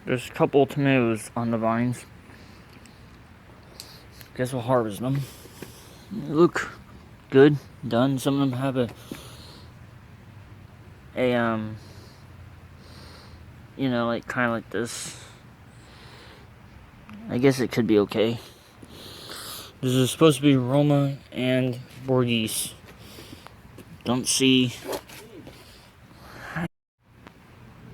There's a couple tomatoes on the vines. Guess we'll harvest them. They look good, done. Some of them have you know, like kind of like this. I guess it could be okay. This is supposed to be Roma and bourghese. Don't see.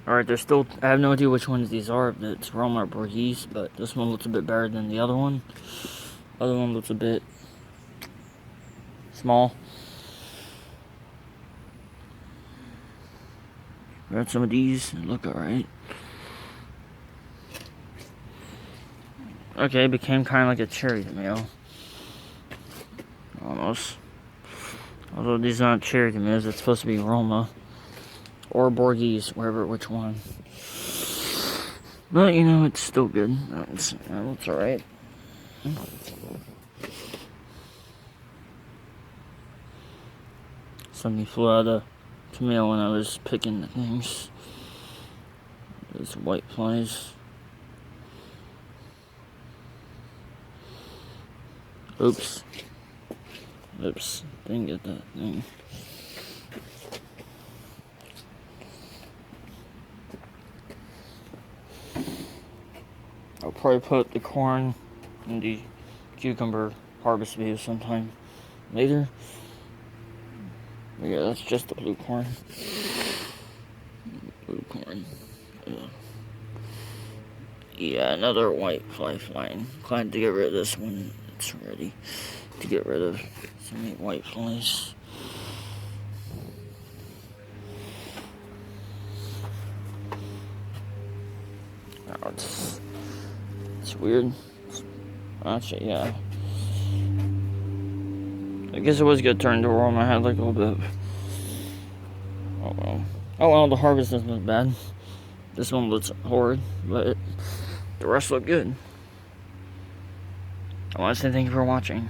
Alright, there's still. I have no idea which ones these are, if it's Roma or bourghese, but this one looks a bit better than the other one. Other one looks a bit small. Grab some of these, they look alright. Okay, it became kind of like a cherry tomato. Almost. Although these aren't cherry tomatoes, it's supposed to be Roma or bourghese, which one. But you know, it's still good. It's alright. Something flew out of the tomato when I was picking the things. Those white flies. Oops. Didn't get that thing. I'll probably put the corn in the cucumber harvest video sometime later. But yeah, that's just the blue corn. Yeah, another white fly flying. Glad to get rid of this one. It's ready to get rid of so many white flies. Oh, it's weird. Actually, yeah. I guess it was a good turn to Roma. I had like a little bit of... Oh well. Oh well, the harvest doesn't look bad. This one looks horrid, but the rest look good. I want to say thank you for watching.